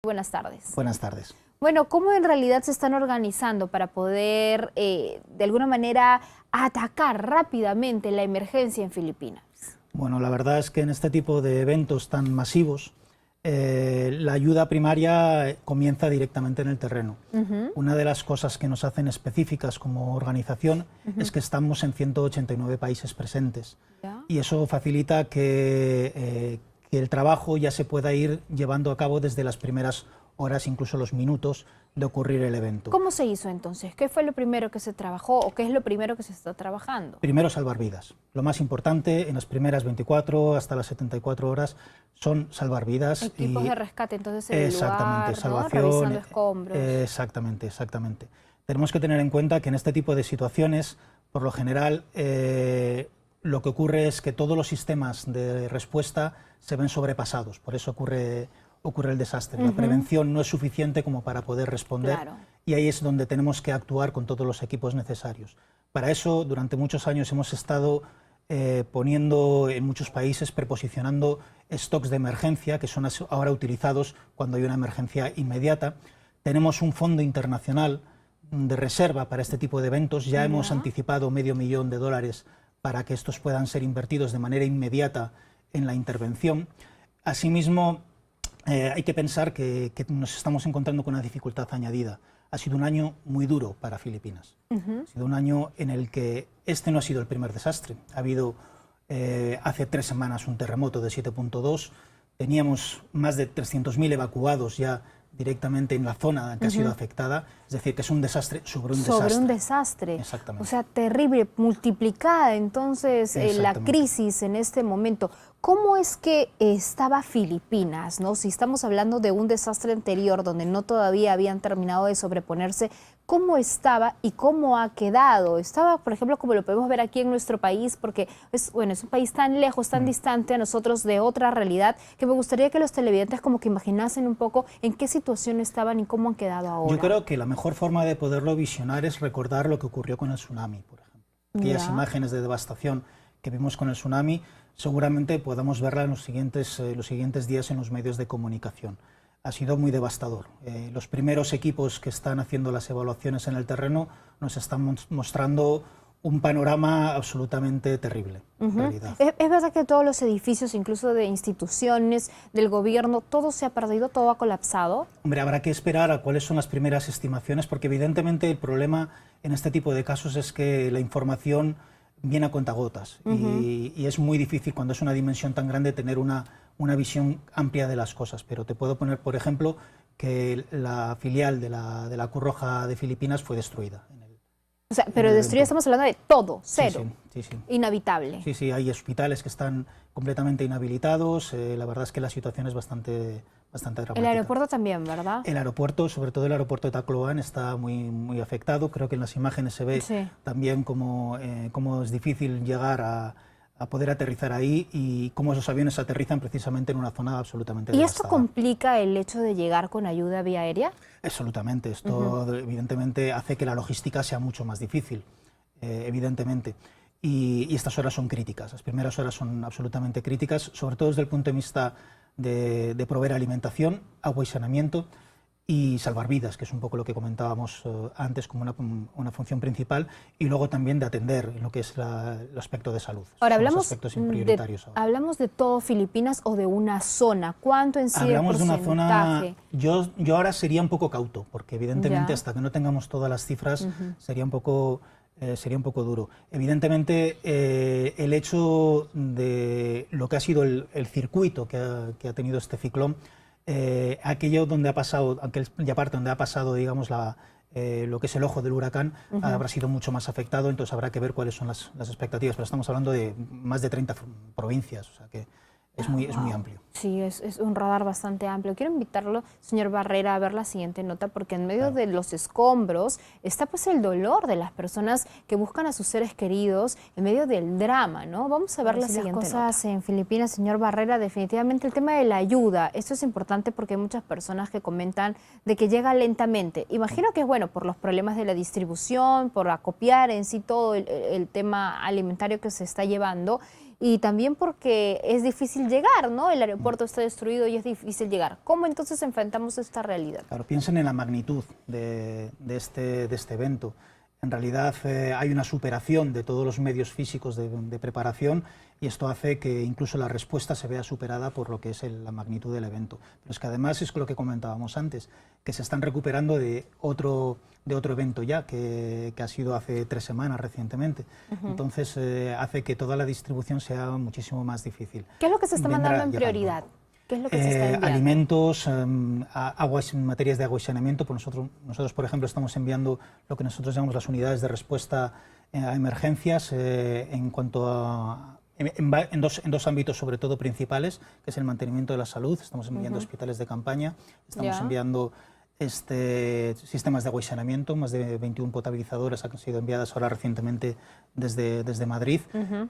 Buenas tardes. Buenas tardes. Bueno, ¿cómo en realidad se están organizando para poder, de alguna manera, atacar rápidamente la emergencia en Filipinas? Bueno, la verdad es que en este tipo de eventos tan masivos, la ayuda primaria comienza directamente en el terreno. Una de las cosas que nos hacen específicas como organización es que estamos en 189 países presentes. Y eso facilita que el trabajo ya se pueda ir llevando a cabo desde las primeras horas, incluso los minutos de ocurrir el evento. ¿Cómo se hizo entonces? ¿Qué fue lo primero que se trabajó o qué es lo primero que se está trabajando? Primero, salvar vidas. Lo más importante en las primeras 24 hasta las 74 horas son salvar vidas. Equipos de rescate, entonces, en el exactamente, lugar, salvación, ¿no? Revisando escombros. Exactamente. Tenemos que tener en cuenta que en este tipo de situaciones, por lo general, lo que ocurre es que todos los sistemas de respuesta se ven sobrepasados, por eso ocurre el desastre. La prevención no es suficiente como para poder responder, y ahí es donde tenemos que actuar con todos los equipos necesarios. Para eso, durante muchos años hemos estado poniendo en muchos países, preposicionando stocks de emergencia, que son ahora utilizados cuando hay una emergencia inmediata. Tenemos un fondo internacional de reserva para este tipo de eventos, ya hemos anticipado $500,000 para que estos puedan ser invertidos de manera inmediata en la intervención. Asimismo, hay que pensar que nos estamos encontrando con una dificultad añadida. Ha sido un año muy duro para Filipinas. Ha sido un año en el que este no ha sido el primer desastre. Ha habido hace 3 semanas un terremoto de 7.2, teníamos más de 300.000 evacuados ya directamente en la zona que ha sido afectada, es decir, que es un desastre sobre un desastre. Sobre un desastre. Exactamente. O sea, terrible, multiplicada entonces la crisis en este momento. ¿Cómo es que estaba Filipinas, ¿no? Si estamos hablando de un desastre anterior donde no todavía habían terminado de sobreponerse, ¿cómo estaba y cómo ha quedado? Estaba, por ejemplo, como lo podemos ver aquí en nuestro país, porque es un país tan lejos, tan distante a nosotros de otra realidad, que me gustaría que los televidentes como que imaginasen un poco en qué situación estaban y cómo han quedado ahora. Yo creo que la mejor forma de poderlo visionar es recordar lo que ocurrió con el tsunami, por ejemplo. Aquellas imágenes de devastación que vimos con el tsunami, seguramente podamos verla en los siguientes días en los medios de comunicación. Ha sido muy devastador. Los primeros equipos que están haciendo las evaluaciones en el terreno nos están mostrando un panorama absolutamente terrible, en realidad. ¿Es verdad que todos los edificios, incluso de instituciones, del gobierno, todo se ha perdido, todo ha colapsado? Hombre, habrá que esperar a cuáles son las primeras estimaciones, porque evidentemente el problema en este tipo de casos es que la información viene a cuentagotas y es muy difícil cuando es una dimensión tan grande tener una visión amplia de las cosas. Pero te puedo poner, por ejemplo, que la filial de la Cruz Roja de Filipinas fue destruida. O sea, pero destruida estamos hablando de todo, cero, sí. inhabitable. Sí, hay hospitales que están completamente inhabilitados, la verdad es que la situación es bastante dramática. El aeropuerto también, ¿verdad? El aeropuerto, sobre todo el aeropuerto de Tacloban, está muy afectado. Creo que en las imágenes se ve también cómo es difícil llegar a poder aterrizar ahí y cómo esos aviones aterrizan precisamente en una zona absolutamente devastada. ¿Y esto complica el hecho de llegar con ayuda vía aérea? Absolutamente. Esto evidentemente hace que la logística sea mucho más difícil, evidentemente. Y estas horas son críticas, las primeras horas son absolutamente críticas, sobre todo desde el punto de vista de proveer alimentación, agua y saneamiento y salvar vidas, que es un poco lo que comentábamos antes como una función principal, y luego también de atender en lo que es el aspecto de salud. Ahora, ¿hablamos de todo Filipinas o de una zona? ¿Cuánto en sí? Hablamos de una zona, yo ahora sería un poco cauto, porque evidentemente hasta que no tengamos todas las cifras sería un poco duro. Evidentemente, el hecho de lo que ha sido el circuito que ha tenido este ciclón, aquello donde ha pasado, aquella parte donde ha pasado, digamos, lo que es el ojo del huracán, habrá sido mucho más afectado, entonces habrá que ver cuáles son las expectativas, pero estamos hablando de más de 30 provincias, o sea que es muy amplio. Sí, es un radar bastante amplio. Quiero invitarlo, señor Barrera, a ver la siguiente nota, porque en medio de los escombros está pues el dolor de las personas que buscan a sus seres queridos en medio del drama, ¿no? Vamos a ver la siguiente cosas nota. En Filipinas, señor Barrera, definitivamente el tema de la ayuda, esto es importante porque hay muchas personas que comentan de que llega lentamente. Imagino que es bueno por los problemas de la distribución, por acopiar en sí todo el tema alimentario que se está llevando. y también porque es difícil llegar, ¿no? El aeropuerto está destruido y es difícil llegar. ¿Cómo entonces enfrentamos esta realidad? Claro, piensen en la magnitud de este evento. En realidad hay una superación de todos los medios físicos de preparación y esto hace que incluso la respuesta se vea superada por lo que es la magnitud del evento. Pero es que además es lo que comentábamos antes, que se están recuperando de otro evento ya, que ha sido hace 3 semanas recientemente. Entonces hace que toda la distribución sea muchísimo más difícil. ¿Qué es lo que se está mandando en prioridad? ¿Qué es lo que se está enviando? Alimentos, aguas, materias de agua y saneamiento. Pues nosotros, por ejemplo, estamos enviando lo que nosotros llamamos las unidades de respuesta a emergencias en dos ámbitos, sobre todo principales, que es el mantenimiento de la salud. Estamos enviando hospitales de campaña, estamos enviando sistemas de agua y saneamiento, más de 21 potabilizadoras han sido enviadas ahora recientemente desde Madrid,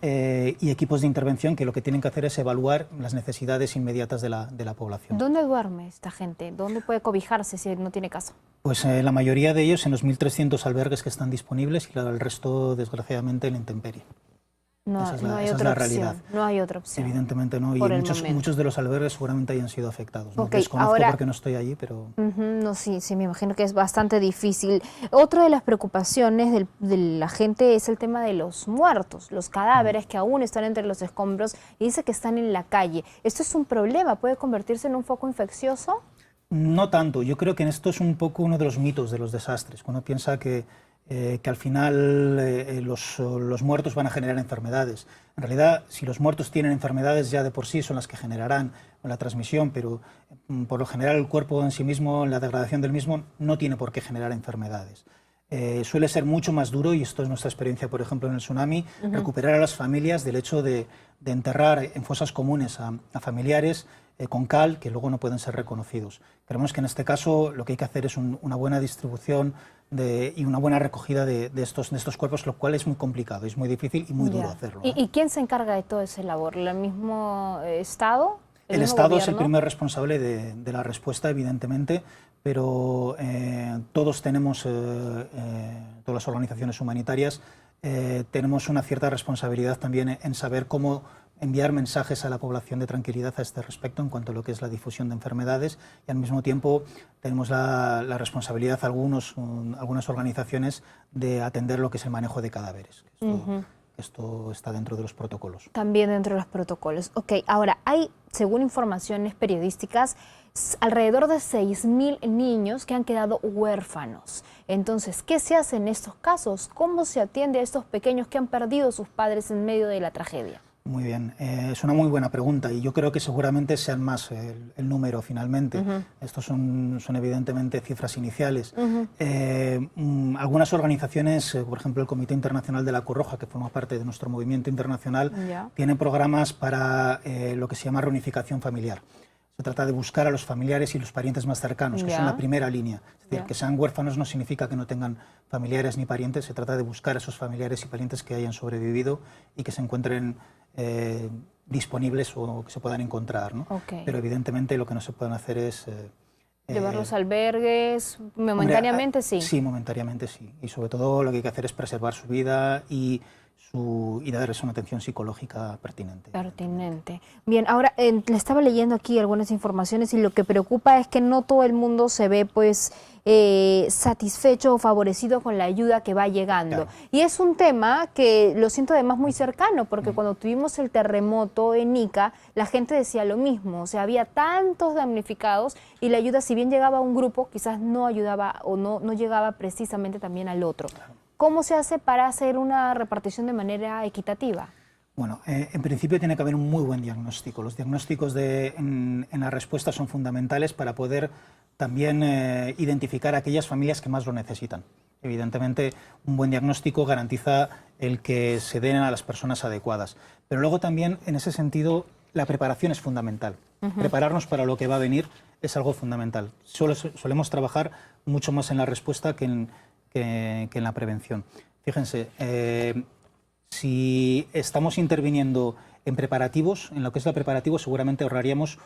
y equipos de intervención que lo que tienen que hacer es evaluar las necesidades inmediatas de la población. ¿Dónde duerme esta gente? ¿Dónde puede cobijarse si no tiene casa? Pues la mayoría de ellos en los 1.300 albergues que están disponibles y el resto, desgraciadamente, en la intemperie. No hay otra opción. No hay otra opción. Evidentemente no, y muchos de los albergues seguramente hayan sido afectados. No desconozco porque no estoy allí, pero... No, sí, me imagino que es bastante difícil. Otra de las preocupaciones de la gente es el tema de los muertos, los cadáveres que aún están entre los escombros y dice que están en la calle. ¿Esto es un problema? ¿Puede convertirse en un foco infeccioso? No tanto. Yo creo que esto es un poco uno de los mitos de los desastres. Cuando piensa que al final los muertos van a generar enfermedades. En realidad, si los muertos tienen enfermedades ya de por sí son las que generarán la transmisión, pero por lo general el cuerpo en sí mismo, la degradación del mismo, no tiene por qué generar enfermedades. Suele ser mucho más duro, y esto es nuestra experiencia, por ejemplo, en el tsunami, recuperar a las familias del hecho de enterrar en fosas comunes a familiares con cal, que luego no pueden ser reconocidos. Creemos que en este caso lo que hay que hacer es una buena distribución y una buena recogida de estos cuerpos, lo cual es muy complicado, es muy difícil y muy duro hacerlo. ¿Y quién se encarga de toda esa labor? ¿El mismo Estado? El Estado es el primer responsable de la respuesta, evidentemente, pero todos tenemos, todas las organizaciones humanitarias, tenemos una cierta responsabilidad también en saber cómo enviar mensajes a la población de tranquilidad a este respecto en cuanto a lo que es la difusión de enfermedades, y al mismo tiempo tenemos la responsabilidad algunas organizaciones de atender lo que es el manejo de cadáveres. Esto está dentro de los protocolos. También dentro de los protocolos. Ok, ahora hay, según informaciones periodísticas, alrededor de 6.000 niños que han quedado huérfanos. Entonces, ¿qué se hace en estos casos? ¿Cómo se atiende a estos pequeños que han perdido a sus padres en medio de la tragedia? Muy bien, es una muy buena pregunta y yo creo que seguramente sean más el número finalmente. Estos son evidentemente cifras iniciales. Algunas organizaciones, por ejemplo el Comité Internacional de la Cruz Roja, que forma parte de nuestro movimiento internacional, tienen programas para lo que se llama reunificación familiar. Se trata de buscar a los familiares y los parientes más cercanos, que son la primera línea. Es decir, que sean huérfanos no significa que no tengan familiares ni parientes, se trata de buscar a esos familiares y parientes que hayan sobrevivido y que se encuentren disponibles o que se puedan encontrar, ¿no? Pero evidentemente lo que no se pueden hacer es... ¿Llevarlos a albergues? ¿Momentáneamente? Sí. Sí, momentáneamente sí. Y sobre todo lo que hay que hacer es preservar su vida y darles una atención psicológica pertinente. Bien, ahora le estaba leyendo aquí algunas informaciones y lo que preocupa es que no todo el mundo se ve pues satisfecho o favorecido con la ayuda que va llegando. Claro. Y es un tema que lo siento además muy cercano, porque cuando tuvimos el terremoto en Ica, la gente decía lo mismo, o sea, había tantos damnificados y la ayuda, si bien llegaba a un grupo, quizás no ayudaba o no llegaba precisamente también al otro. Claro. ¿Cómo se hace para hacer una repartición de manera equitativa? Bueno, en principio tiene que haber un muy buen diagnóstico. Los diagnósticos en la respuesta son fundamentales para poder también identificar a aquellas familias que más lo necesitan. Evidentemente, un buen diagnóstico garantiza el que se den a las personas adecuadas. Pero luego también, en ese sentido, la preparación es fundamental. Prepararnos para lo que va a venir es algo fundamental. Solemos trabajar mucho más en la respuesta que en la prevención. Fíjense, si estamos interviniendo en preparativos, en lo que es el preparativo, seguramente ahorraríamos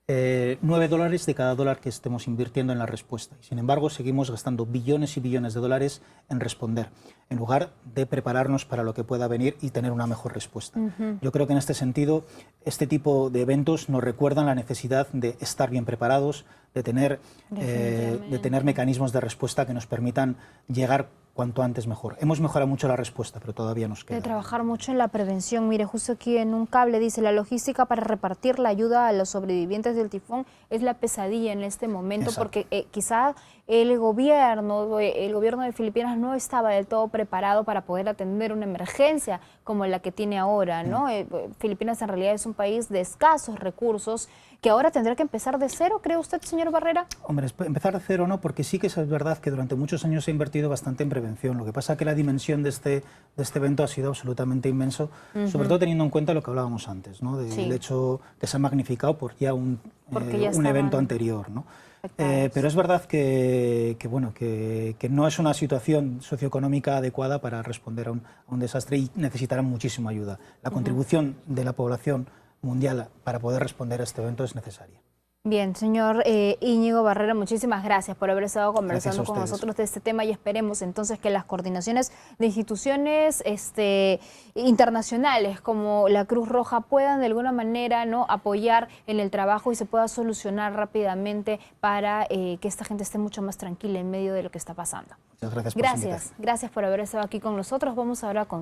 $9 de cada dólar que estemos invirtiendo en la respuesta. Y sin embargo, seguimos gastando billones y billones de dólares en responder, en lugar de prepararnos para lo que pueda venir y tener una mejor respuesta. Yo creo que en este sentido, este tipo de eventos nos recuerdan la necesidad de estar bien preparados, de tener mecanismos de respuesta que nos permitan llegar cuanto antes mejor. Hemos mejorado mucho la respuesta, pero todavía nos queda. De trabajar mucho en la prevención. Mire, justo aquí en un cable dice, la logística para repartir la ayuda a los sobrevivientes del tifón es la pesadilla en este momento. Exacto. Porque quizá el gobierno de Filipinas no estaba del todo preparado para poder atender una emergencia como la que tiene ahora, ¿no? Filipinas en realidad es un país de escasos recursos que ahora tendrá que empezar de cero, ¿cree usted, señor Barrera? Hombre, empezar de cero no, porque sí que es verdad que durante muchos años se ha invertido bastante en prevención. Lo que pasa es que la dimensión de este evento ha sido absolutamente inmenso, sobre todo teniendo en cuenta lo que hablábamos antes, ¿no? Del hecho que se ha magnificado por ya un evento anterior, ¿no? Pero es verdad que no es una situación socioeconómica adecuada para responder a un desastre y necesitarán muchísima ayuda. La contribución de la población mundial para poder responder a este evento es necesaria. Bien, señor Íñigo Barrera, muchísimas gracias por haber estado conversando con nosotros de este tema y esperemos entonces que las coordinaciones de instituciones internacionales como la Cruz Roja puedan de alguna manera, ¿no?, apoyar en el trabajo y se pueda solucionar rápidamente para que esta gente esté mucho más tranquila en medio de lo que está pasando. Muchas gracias por su invitación. Gracias por haber estado aquí con nosotros. Vamos ahora con